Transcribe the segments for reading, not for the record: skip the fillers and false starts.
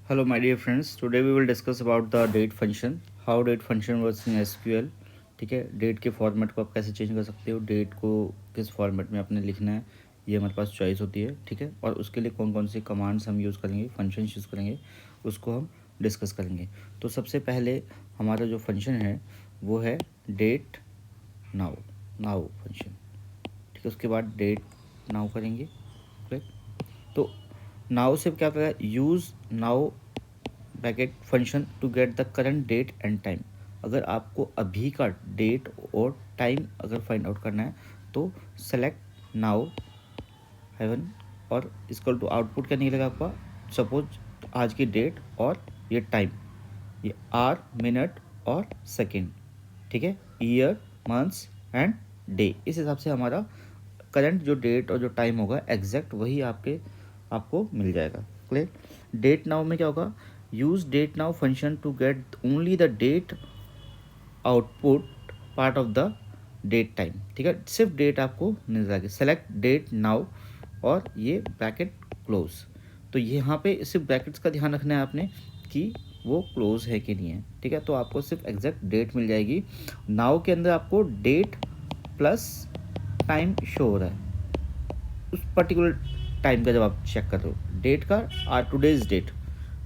Hello, my dear friends. Today we will discuss about the date function. How date function works in SQL. ठीक है, date के format को आप कैसे change कर सकते हो, डेट को किस फॉर्मेट में आपने लिखना है, ये हमारे पास चॉइस होती है. ठीक है, और उसके लिए कौन कौन सी कमांड्स हम यूज़ करेंगे, फंक्शन यूज़ करेंगे, उसको हम डिस्कस करेंगे. तो सबसे पहले हमारा जो फंक्शन है वो है डेट नाउ नाउ फंक्शन. ठीक है, उसके बाद डेट नाउ करेंगे. करेक्ट. तो नाउ से क्या पता है, use now bracket function to get the current date and time. अगर आपको अभी का डेट और टाइम अगर फाइंड आउट करना है तो सेलेक्ट नाउ हेवन और इक्वल टू आउटपुट क्या निकलेगा आपका. सपोज आज की डेट और ये टाइम, ये आर मिनट और सेकेंड. ठीक है, ईयर मंथ्स एंड डे. इस हिसाब से हमारा करंट जो डेट और जो टाइम होगा एग्जैक्ट वही आपको मिल जाएगा. क्लियर. डेट नाउ में क्या होगा, use date now function to get only the date output part of the date time. ठीक है, सिर्फ डेट आपको मिल जाएगी. सेलेक्ट डेट नाउ और ये ब्रैकेट क्लोज. तो यहाँ पे सिर्फ ब्रैकेट्स का ध्यान रखना है आपने कि वो क्लोज है कि नहीं है. ठीक है, तो आपको सिर्फ एग्जैक्ट डेट मिल जाएगी. नाउ के अंदर आपको डेट प्लस टाइम शो हो रहा है उस पर्टिकुलर टाइम का. जब आप चेक कर रहे हो डेट का और टुडेज डेट,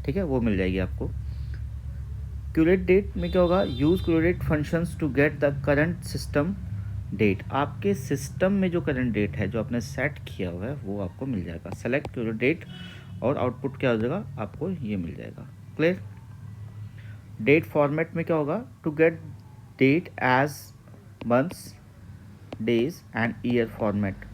ठीक है, वो मिल जाएगी आपको. क्यूरेट डेट में क्या होगा, use curdate functions to get the current system date. आपके सिस्टम में जो करंट डेट है जो आपने सेट किया हुआ है वो आपको मिल जाएगा. सेलेक्ट क्यूरेट डेट और आउटपुट क्या हो जाएगा, आपको ये मिल जाएगा. क्लियर. डेट फॉर्मेट में क्या होगा, to get date as months days and year format.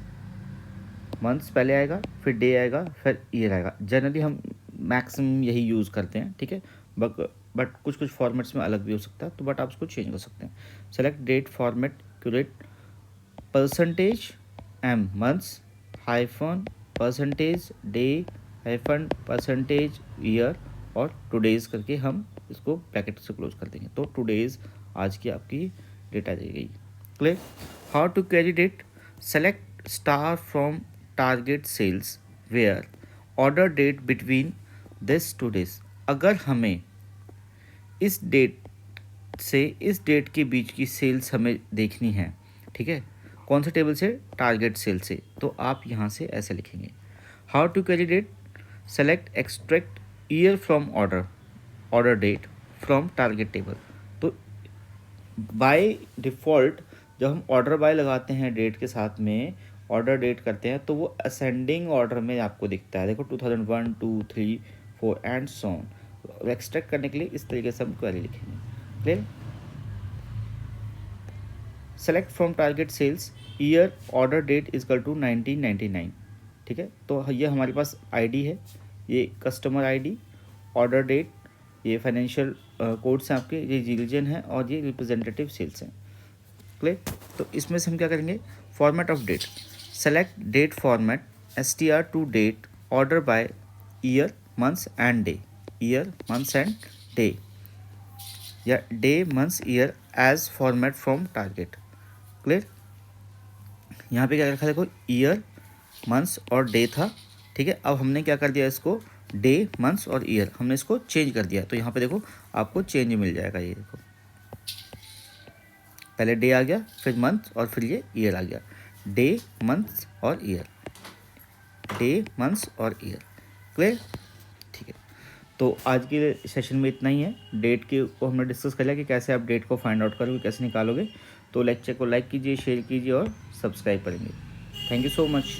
Months पहले आएगा, फिर डे आएगा, फिर ईयर आएगा. जनरली हम मैक्सिमम यही यूज़ करते हैं. ठीक है, बट कुछ कुछ फॉर्मेट्स में अलग भी हो सकता है, तो बट आप उसको चेंज कर सकते हैं. Select date format curdate percentage M months hyphen percentage day hyphen percentage year और टुडेज करके हम इसको ब्रैकेट से क्लोज कर देंगे. तो टुडेज आज की आपकी डेट आ जाएगी. Clear. How to query date, select star from target sales where order date between this two days. अगर हमें इस डेट से इस डेट के बीच की सेल्स हमें देखनी है, ठीक है, कौन से टेबल से, टारगेट सेल से, तो आप यहाँ से ऐसे लिखेंगे. How to query date, select extract year from order date from target table. तो बाय डिफ़ॉल्ट जब हम ऑर्डर बाय लगाते हैं डेट के साथ में, ऑर्डर डेट करते हैं, तो वो असेंडिंग ऑर्डर में आपको दिखता है. देखो 2001 2 3 4 एंड सो ऑन. एक्सट्रैक्ट करने के लिए इस तरीके से हम क्वेरी लिखेंगे. Clear. Select from target sales year order date is equal to 1999. ठीक है, तो ये हमारे पास आईडी है, ये कस्टमर आईडी, ऑर्डर डेट, ये फाइनेंशियल कोड्स हैं आपके, ये रीजन है और ये रिप्रेजेंटेटिव सेल्स हैं. क्लियर. तो इसमें से हम क्या करेंगे, format of date, select date format STR to date order by year months and day, year months and day, या day months year as format from target. Clear. यहाँ पे क्या रखा, देखो ईयर मंथ्स और डे था. ठीक है, अब हमने क्या कर दिया, इसको डे मंथ्स और ईयर हमने इसको चेंज कर दिया. तो यहाँ पे देखो आपको चेंज मिल जाएगा. ये देखो पहले डे आ गया, फिर मंथ और फिर ये ईयर आ गया. डे मंथ्स और ईयर, डे मंथ्स और ईयर. क्लियर. ठीक है, तो आज के सेशन में इतना ही है. डेट के को हमने डिस्कस कर लिया कि कैसे आप डेट को फाइंड आउट करोगे, कैसे निकालोगे. तो लेक्चर को लाइक कीजिए, शेयर कीजिए और सब्सक्राइब करेंगे. Thank you so much.